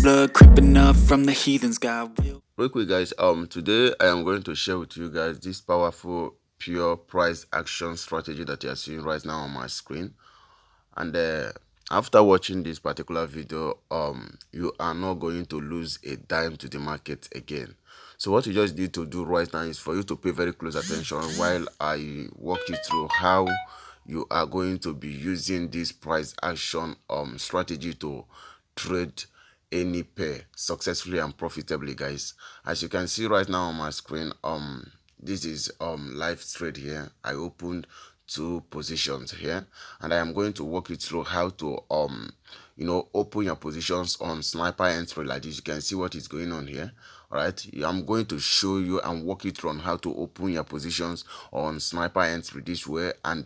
flood creeping up from the heathens. God will. Real quick, guys, today I am going to share with you guys this powerful pure price action strategy that you are seeing right now on my screen. And after watching this particular video, you are not going to lose a dime to the market again. So what you just need to do right now is for you to pay very close attention while I walk you through how you are going to be using this price action strategy to trade any pair successfully and profitably, guys. As you can see right now on my screen, this is live trade here. I opened 2 positions here, and I am going to walk you through how to open your positions on sniper entry like this. You can see what is going on here. All right, I'm going to show you and walk you through on how to open your positions on sniper entry this way, and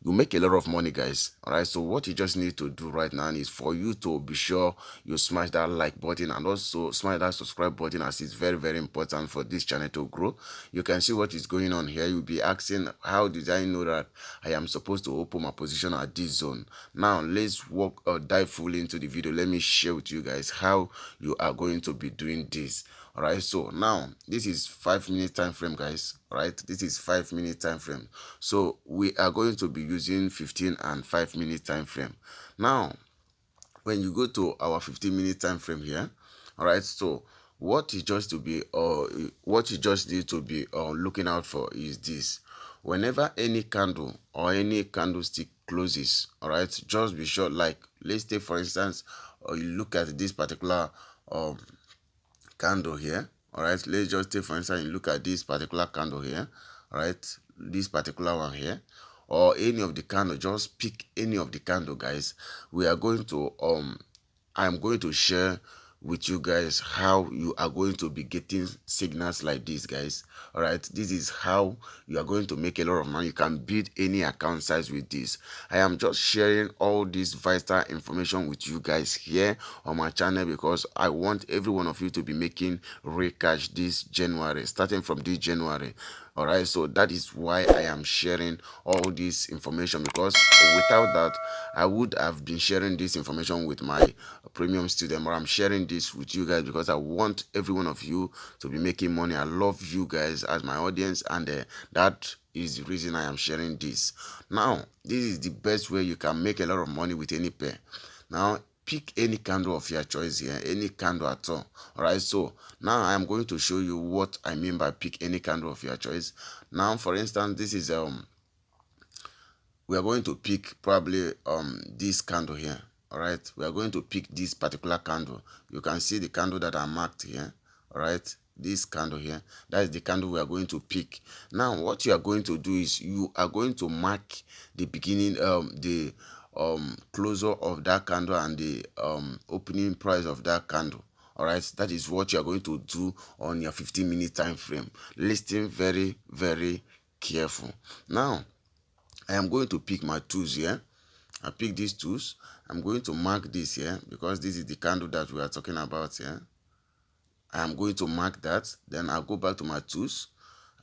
you make a lot of money, guys. All right, so what you just need to do right now is for you to be sure you smash that like button and also smash that subscribe button, as it's very, very important for this channel to grow. You can see what is going on here. You'll be asking, how did I know that I am supposed to open my position at this zone? Now let's walk or dive fully into the video. Let me share with you guys how you are going to be doing this. All right, so now this is 5-minute time frame, guys. All right, this is 5-minute time frame, so we are going to be using 15 and 5-minute time frame. Now when you go to our 15-minute time frame here, all right, so what you just need to be looking out for is this. Whenever any candle or any candlestick closes, all right, just be sure, like let's take for instance, you look at this particular candle here. All right, let's just take for instance, you look at this particular candle here. All right, this particular one here, or any of the candle. Just pick any of the candle, guys. We are going to I'm going to share with you guys how you are going to be getting signals like this, guys. All right, this is how you are going to make a lot of money. You can build any account size with this. I am just sharing all this vital information with you guys here on my channel because I want every one of you to be making real cash this January, starting from this January. All right, so that is why I am sharing all this information, because without that I would have been sharing this information with my premium student, but I'm sharing this with you guys because I want every one of you to be making money. I love you guys as my audience, and that is the reason I am sharing this. Now this is the best way you can make a lot of money with any pair. Now pick any candle of your choice here, any candle at all. All right, so now I am going to show you what I mean by pick any candle of your choice. Now for instance, this is we are going to pick probably this candle here. All right, we are going to pick this particular candle. You can see the candle that I marked here. All right, this candle here, that is the candle we are going to pick. Now what you are going to do is you are going to mark the beginning, the closure of that candle and the opening price of that candle. All right, that is what you are going to do on your 15-minute time frame. Listen very, very careful. Now I am going to pick my tools here. I pick these tools. I'm going to mark this here because this is the candle that we are talking about here. I am going to mark that. Then I'll go back to my tools.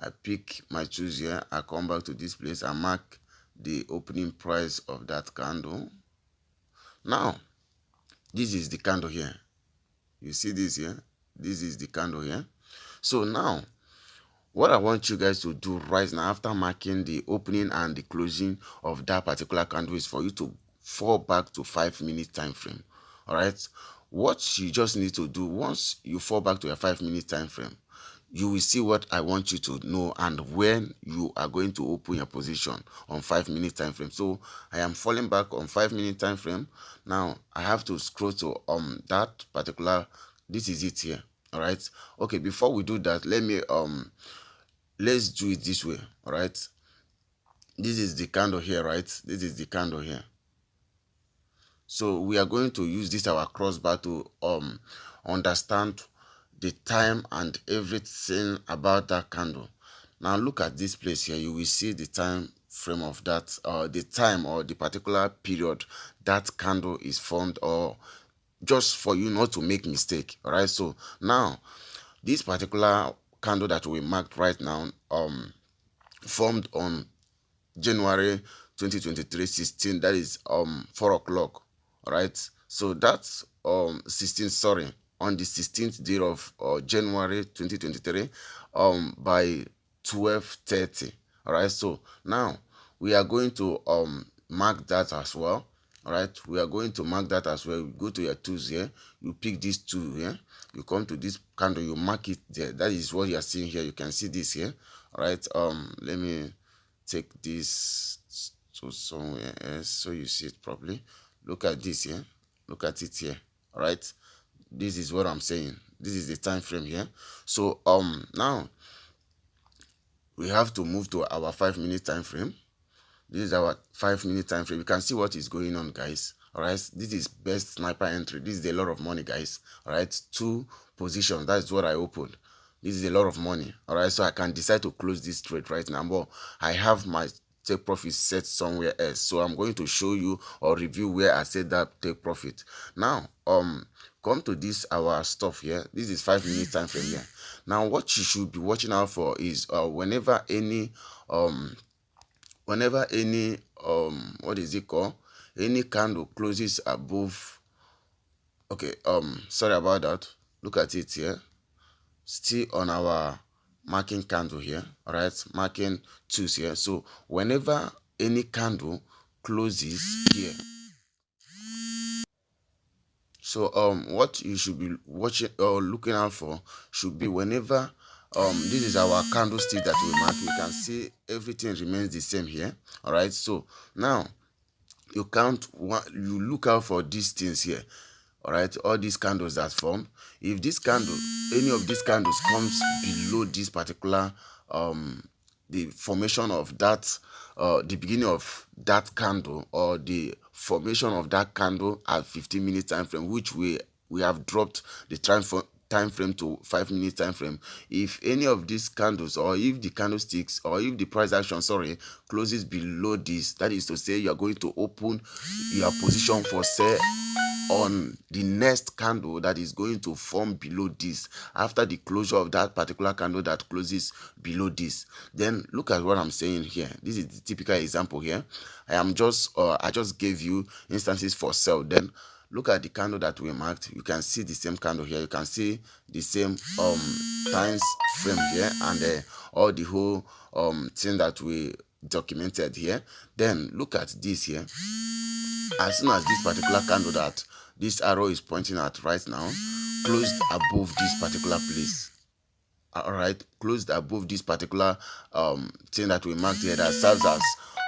I pick my tools here. I come back to this place. I mark the opening price of that candle. Now this is the candle here. You see this here? This is the candle here. So now what I want you guys to do right now, after marking the opening and the closing of that particular candle, is for you to fall back to 5-minute time frame. All right, what you just need to do, once you fall back to your 5-minute time frame, you will see what I want you to know and when you are going to open your position on 5-minute time frame. So I am falling back on 5-minute time frame. Now I have to scroll to that particular, this is it here. All right, okay, before we do that, let me let's do it this way. All right, this is the candle here, right? This is the candle here. So we are going to use this our crossbar to understand the time and everything about that candle. Now look at this place here. You will see the time frame of that, the time or the particular period that candle is formed, or just for you not to make mistake. All right, so now this particular candle that we marked right now formed on January 2023 16, that is 4 o'clock. All right, so that's 16, sorry, on the 16th day of January 2023 by 12:30. All right, so now we are going to mark that as well. All right, we are going to mark that as well. You go to your tools here, you pick this tool here, you come to this candle, you mark it there. That is what you are seeing here. You can see this here. All right, let me take this to somewhere else so you see it properly. Look at this here, look at it here. All right, this is what I'm saying. This is the time frame here. So now we have to move to our 5-minute time frame. This is our 5-minute time frame. You can see what is going on, guys. All right, this is best sniper entry. This is a lot of money, guys. All right, 2 positions. That's what I opened. This is a lot of money. All right, so I can decide to close this trade right now, but I have my take profit set somewhere else. So I'm going to show you or review where I set that take profit. Now come to this our stuff here. This is 5-minute time frame here. Now what you should be watching out for is whenever any what is it called, any candle closes above, okay, sorry about that, look at it here, still on our marking candle here. All right, marking tools here. So whenever any candle closes here, so what you should be watching or looking out for should be whenever this is our candlestick that we mark, you can see everything remains the same here. All right, so now you look out for these things here. All right, all these candles that form, if this candle, any of these candles comes below this particular the formation of that the beginning of that candle, or the formation of that candle at 15-minute time frame, which we have dropped the time frame to 5-minute time frame. If any of these candles, or if the candlesticks, or if the price action, sorry, closes below this, that is to say you are going to open your position for sale on the next candle that is going to form below this after the closure of that particular candle that closes below this. Then look at what I'm saying here. This is the typical example here. I just gave you instances for sell. Then look at the candle that we marked. You can see the same candle here. You can see the same times frame here, and all the whole thing that we documented here. Then look at this here. As soon as this particular candle that this arrow is pointing at right now closed above this particular place, all right, closed above this particular thing that we marked here that serves as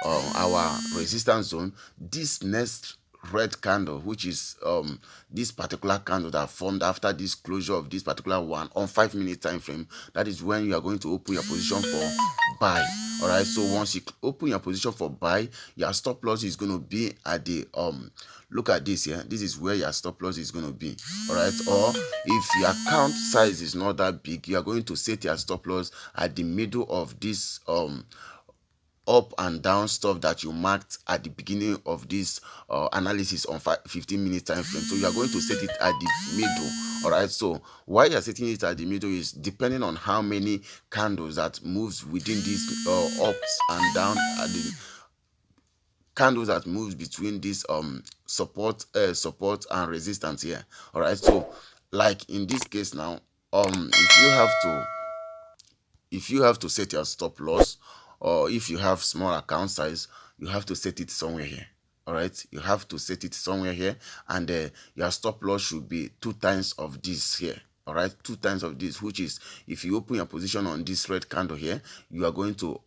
our resistance zone, this next red candle, which is this particular candle that formed after this closure of this particular one on 5-minute time frame, that is when you are going to open your position for buy. All right, so once you open your position for buy, your stop loss is going to be at the look at this here. This is where your stop loss is going to be. All right, or if your account size is not that big, you are going to set your stop loss at the middle of this up and down stuff that you marked at the beginning of this analysis on 15-minute time frame. So you are going to set it at the middle. All right, so why you're setting it at the middle is depending on how many candles that moves within these ups and down, the candles that moves between this support and resistance here. All right, so like in this case now, if you have to set your stop loss, or if you have small account size, you have to set it somewhere here. All right, you have to set it somewhere here, and your stop loss should be 2 times of this here. All right, 2 times of this, which is if you open your position on this red candle here, you are going to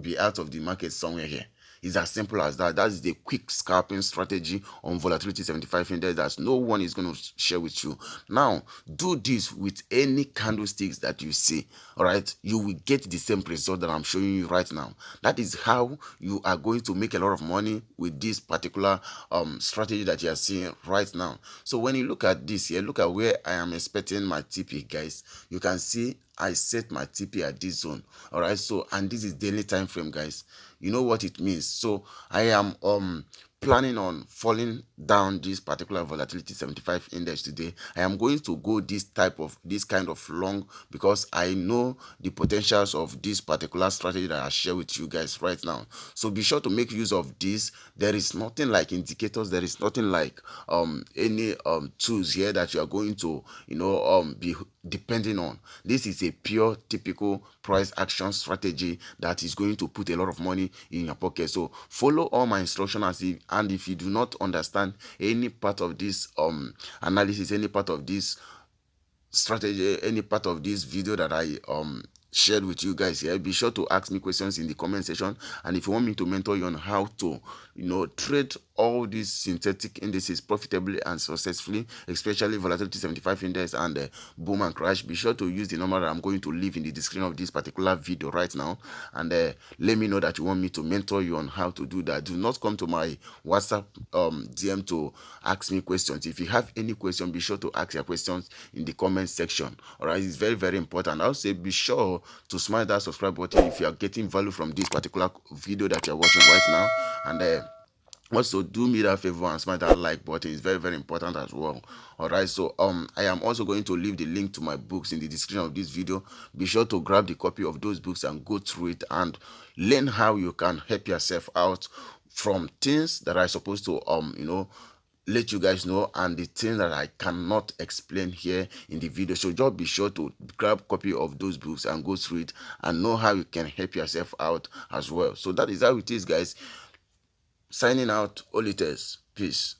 be out of the market somewhere here. It's as simple as that. That is the quick scalping strategy on Volatility 75 index that no one is going to share with you. Now, do this with any candlesticks that you see. All right, you will get the same result that I'm showing you right now. That is how you are going to make a lot of money with this particular strategy that you are seeing right now. So when you look at this here, look at where I am expecting my TP, guys. You can see I set my TP at this zone. All right, so and this is daily time frame, guys. You know what it means. So I am planning on falling down this particular volatility 75 index today, I am going to go this kind of long, because I know the potentials of this particular strategy that I share with you guys right now. So be sure to make use of this. There is nothing like indicators, there is nothing like any tools here that you are going to be depending on. This is a pure typical price action strategy that is going to put a lot of money in your pocket. So follow all my instructions, and if you do not understand any part of this analysis, any part of this strategy, any part of this video that I shared with you guys here, be sure to ask me questions in the comment section. And if you want me to mentor you on how to trade all these synthetic indices profitably and successfully, especially volatility 75 index and boom and crash, be sure to use the number that I'm going to leave in the description of this particular video right now, and let me know that you want me to mentor you on how to do that. Do not come to my WhatsApp DM to ask me questions. If you have any question, be sure to ask your questions in the comment section. All right, it's very, very important. I'll say be sure to smash that subscribe button if you are getting value from this particular video that you're watching right now, and also do me that favor and smash that like button. It's very, very important as well. All right, so I am also going to leave the link to my books in the description of this video. Be sure to grab the copy of those books and go through it and learn how you can help yourself out from things that are supposed to let you guys know, and the things that I cannot explain here in the video. So just be sure to grab a copy of those books and go through it and know how you can help yourself out as well. So that is how it is, guys. Signing out, all it is. Peace.